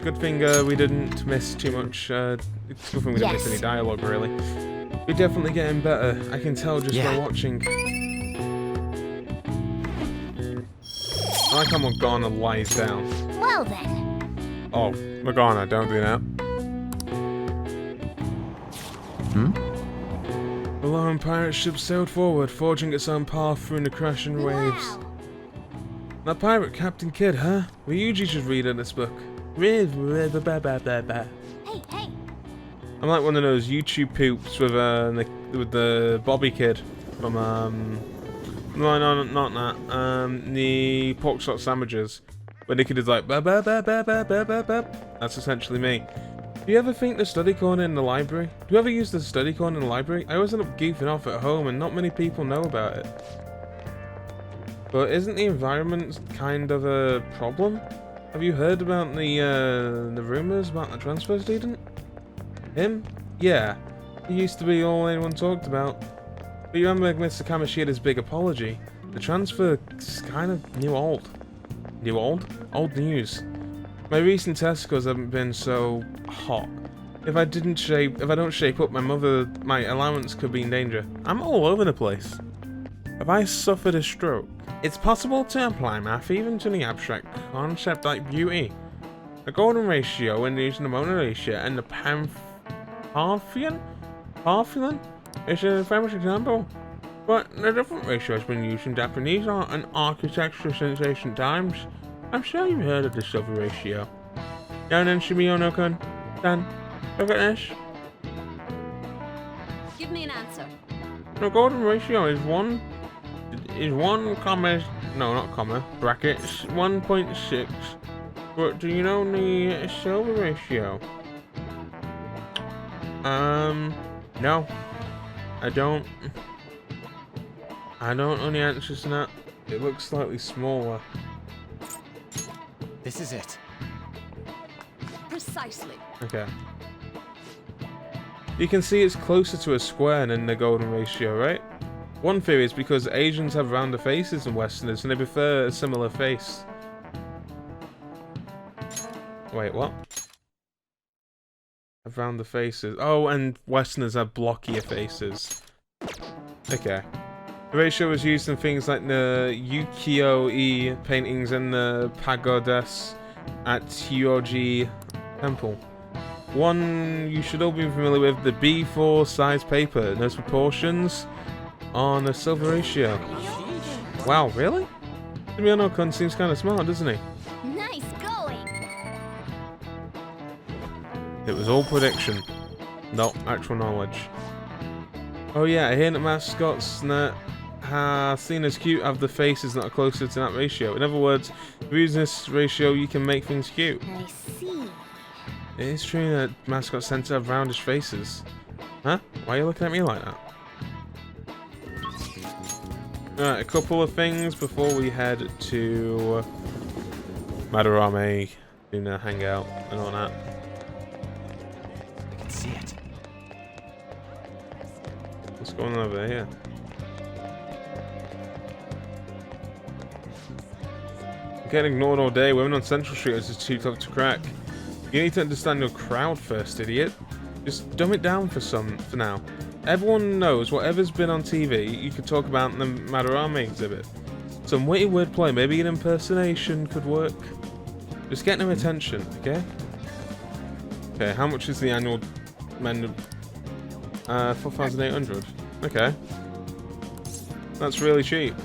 good thing we didn't miss too much. It's a good thing we didn't miss any dialogue, really. We're definitely getting better. I can tell just by watching. I like how Morgana lies down. Well then. Oh, Morgana, don't do that. The lone pirate ship sailed forward, forging its own path through the crashing waves. Wow. That pirate, Captain Kidd, huh? We usually should read in this book. Hey, hey. I'm like one of those YouTube poops with the Bobby Kid from no, not that. The pork chop sandwiches, where the kid is like ba ba ba ba ba ba ba ba. That's essentially me. Do you ever think the study corner in the library? Do you ever use the study corner in the library? I always end up goofing off at home, and not many people know about it. But isn't the environment kind of a problem? Have you heard about the rumors about the transfer student? Him? Yeah. He used to be all anyone talked about. But you remember Mr. Kamoshida's big apology? The transfer is kind of new old. New old? Old news. My recent test scores haven't been so hot. If I don't shape up, my allowance could be in danger. I'm all over the place. Have I suffered a stroke? It's possible to apply math even to the abstract concept like beauty. The golden ratio when using the Mona Lisa and the Parthian is a famous example. But the different ratio has been used in Japanese art and architecture since ancient times. I'm sure you've heard of the silver ratio. Yanan Shimiono-kun, Dan, look at this. Give me an answer. The golden ratio is one comma, no, not comma, brackets, 1.6. But do you know the silver ratio? No. I don't know the answers to that. It looks slightly smaller. This is it. Precisely. Okay. You can see it's closer to a square than the golden ratio, right? One theory is because Asians have rounder faces than Westerners and they prefer a similar face. Wait, what? Have rounder faces. Oh, and Westerners have blockier faces. Okay. The ratio was used in things like the ukiyo-e paintings and the pagodas at Hyoji Temple. One you should all be familiar with, the B4 size paper, and those proportions on a silver ratio. Wow, really? Shimiono-kun seems kind of smart, doesn't he? Nice going. It was all prediction, not actual knowledge. Oh yeah, I hear that mascots that are seen as cute have the faces that are closer to that ratio. In other words, if you use this ratio, you can make things cute. I see. It is true that mascots tend to have roundish faces. Huh? Why are you looking at me like that? Alright, a couple of things before we head to Madarame, doing a hangout and all that. I can see it. What's going on over here? I'm getting ignored all day. Women on Central Street is just too tough to crack. You need to understand your crowd first, idiot. Just dumb it down for now. Everyone knows whatever's been on TV, you could talk about in the Madarame exhibit. Some witty wordplay, maybe an impersonation could work. Just get their attention, okay? Okay, how much is the annual 4,800. Okay. That's really cheap.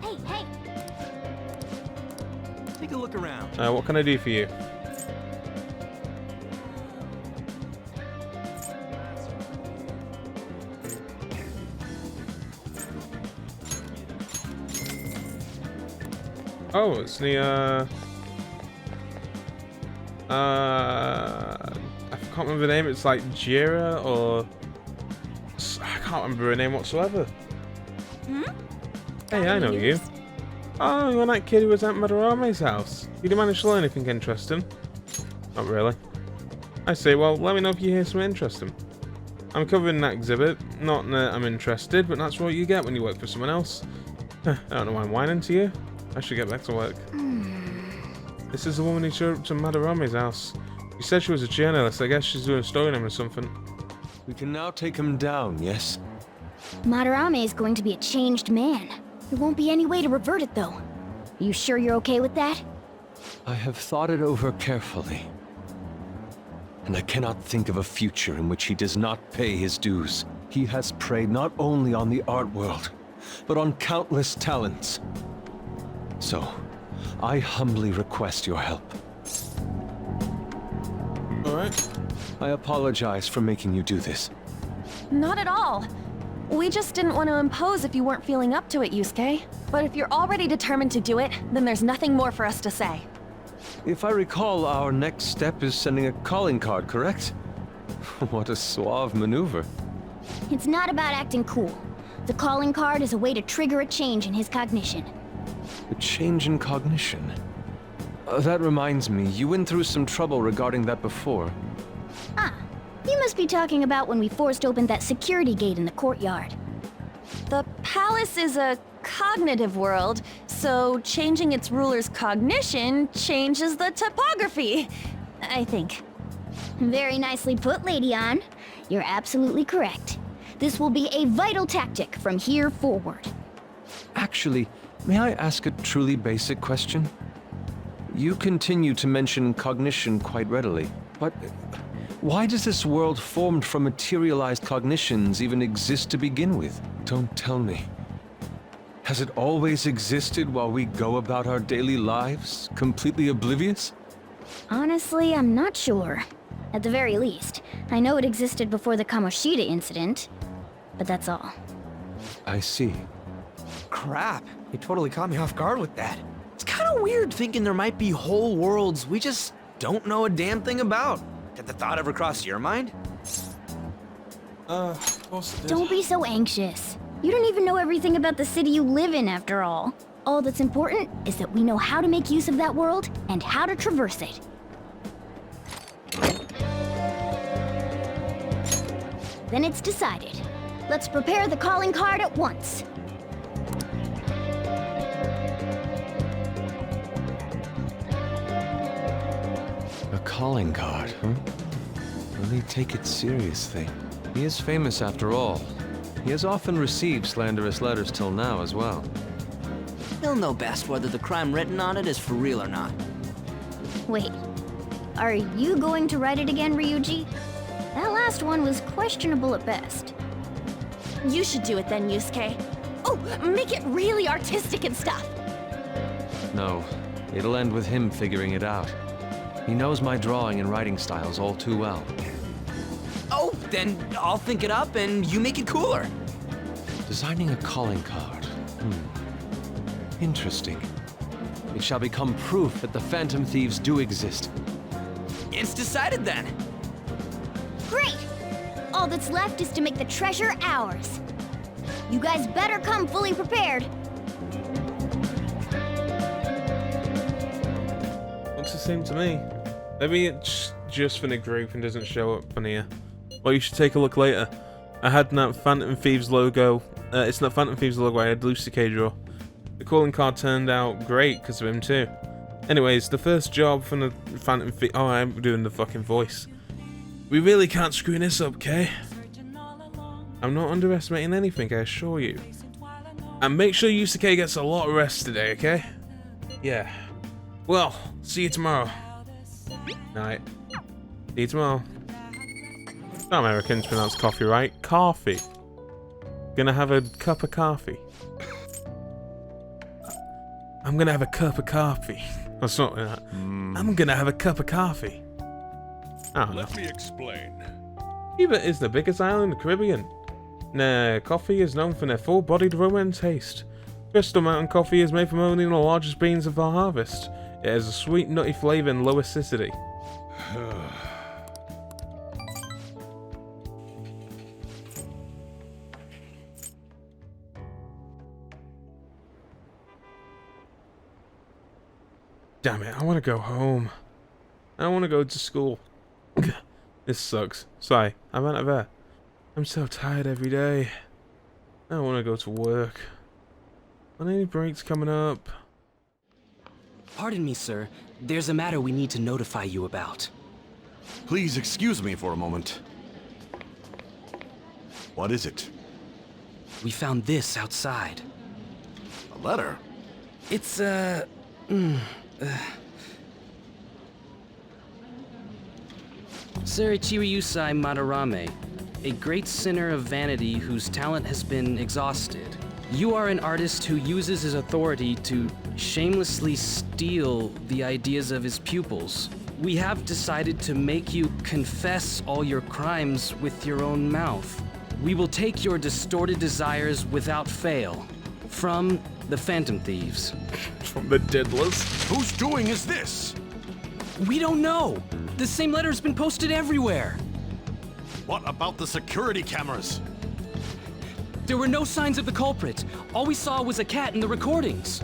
Hey, hey. Take a look around. What can I do for you? Oh, it's the I can't remember the name. It's like Jira or I can't remember her name whatsoever. Hmm? Hey, I know you. Oh, you're that kid who was at Madarame's house. Did you manage to learn anything interesting? Not really. I see. Well, let me know if you hear something interesting. I'm covering that exhibit. Not that I'm interested, but that's what you get when you work for someone else. I don't know why I'm whining to you. I should get back to work. This is the woman who showed up to Madarame's house. She said she was a journalist. I guess she's doing a story on him or something. We can now take him down, yes? Madarame is going to be a changed man. There won't be any way to revert it, though. You sure you're okay with that? I have thought it over carefully. And I cannot think of a future in which he does not pay his dues. He has preyed not only on the art world, but on countless talents. So, I humbly request your help. Alright. I apologize for making you do this. Not at all. We just didn't want to impose if you weren't feeling up to it, Yusuke. But if you're already determined to do it, then there's nothing more for us to say. If I recall, our next step is sending a calling card, correct? What a suave maneuver. It's not about acting cool. The calling card is a way to trigger a change in his cognition. A change in cognition. That reminds me, you went through some trouble regarding that before. Ah, you must be talking about when we forced open that security gate in the courtyard. The palace is a cognitive world, so changing its ruler's cognition changes the topography, I think. Very nicely put, Lady Ann. You're absolutely correct. This will be a vital tactic from here forward. Actually, may I ask a truly basic question? You continue to mention cognition quite readily, but why does this world formed from materialized cognitions even exist to begin with? Don't tell me. Has it always existed while we go about our daily lives, completely oblivious? Honestly, I'm not sure. At the very least, I know it existed before the Kamoshida incident, but that's all. I see. Crap, you totally caught me off guard with that. It's kind of weird thinking there might be whole worlds we just don't know a damn thing about. Did the thought ever cross your mind? Of course it did. Don't be so anxious. You don't even know everything about the city you live in, after all. All that's important is that we know how to make use of that world and how to traverse it. Then it's decided. Let's prepare the calling card at once. A calling card, huh? Really take it seriously. He is famous after all. He has often received slanderous letters till now as well. He'll know best whether the crime written on it is for real or not. Wait, are you going to write it again, Ryuji? That last one was questionable at best. You should do it then, Yusuke. Oh, make it really artistic and stuff. No, it'll end with him figuring it out. He knows my drawing and writing styles all too well. Oh, then I'll think it up and you make it cooler. Designing a calling card. Interesting. It shall become proof that the Phantom Thieves do exist. It's decided then. Great! All that's left is to make the treasure ours. You guys better come fully prepared. Looks the same to me. Maybe it's just for the group and doesn't show up on here. Well, you should take a look later. I had that Phantom Thieves logo. It's not Phantom Thieves logo, I had Lucy draw. The calling card turned out great because of him too. Anyways, the first job from the Phantom Thieves... Oh, I'm doing the fucking voice. We really can't screw this up, okay? I'm not underestimating anything, I assure you. And make sure Yusuke gets a lot of rest today, okay? Yeah. Well, see you tomorrow. Night. See you tomorrow. No Americans pronounce coffee right. Coffee. Gonna have a cup of coffee. I'm gonna have a cup of coffee. Or something like that. I'm gonna have a cup of coffee. I don't know. Let me explain. Cuba is the biggest island in the Caribbean. Nah, coffee is known for their full-bodied aroma and taste. Crystal Mountain coffee is made from only the largest beans of our harvest. It has a sweet, nutty flavor and low acidity. Damn it, I want to go home. I want to go to school. This sucks. Sorry, I'm out of air. I'm so tired every day. I don't want to go to work. Are any breaks coming up? Pardon me, sir. There's a matter we need to notify you about. Please excuse me for a moment. What is it? We found this outside. A letter? It's, Sir Chiryusai Madarame, a great sinner of vanity whose talent has been exhausted. You are an artist who uses his authority to shamelessly steal the ideas of his pupils. We have decided to make you confess all your crimes with your own mouth. We will take your distorted desires without fail. From the Phantom Thieves. From the Diddlers. Whose doing is this? We don't know! The same letter's been posted everywhere! What about the security cameras? There were no signs of the culprit. All we saw was a cat in the recordings.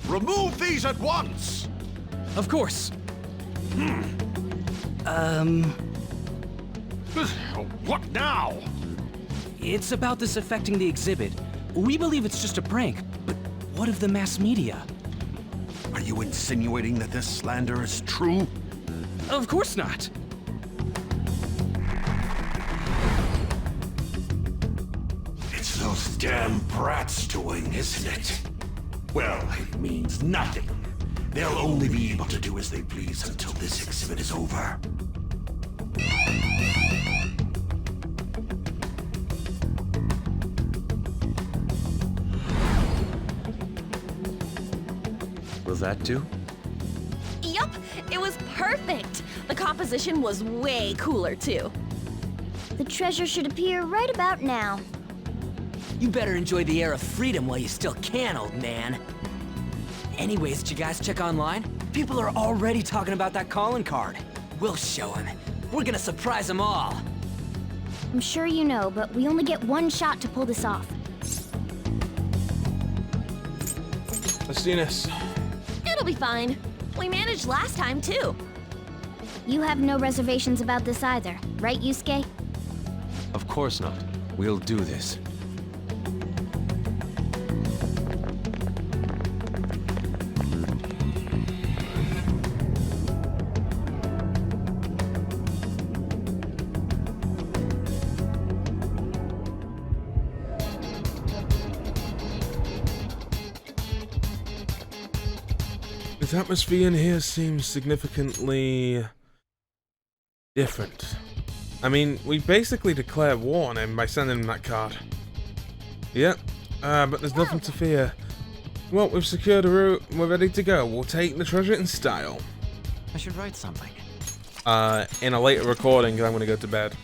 Remove these at once! Of course. What now? It's about this affecting the exhibit. We believe it's just a prank, but what of the mass media? Are you insinuating that this slander is true? Of course not. It's those damn brats doing, isn't it? Well, it means nothing. They'll only be able to do as they please until this exhibit is over. Will that do? Yup, it was perfect. The composition was way cooler, too. The treasure should appear right about now. You better enjoy the air of freedom while you still can, old man. Anyways, did you guys check online? People are already talking about that calling card. We'll show them. We're gonna surprise them all. I'm sure you know, but we only get one shot to pull this off. Let's do this. It'll be fine. We managed last time, too. You have no reservations about this either, right, Yusuke? Of course not. We'll do this. The atmosphere in here seems significantly different. I mean, we basically declared war on him by sending him that card. Yep, but there's nothing to fear. Well, we've secured a route, we're ready to go. We'll take the treasure in style. I should write something. In a later recording, 'cause I'm gonna go to bed.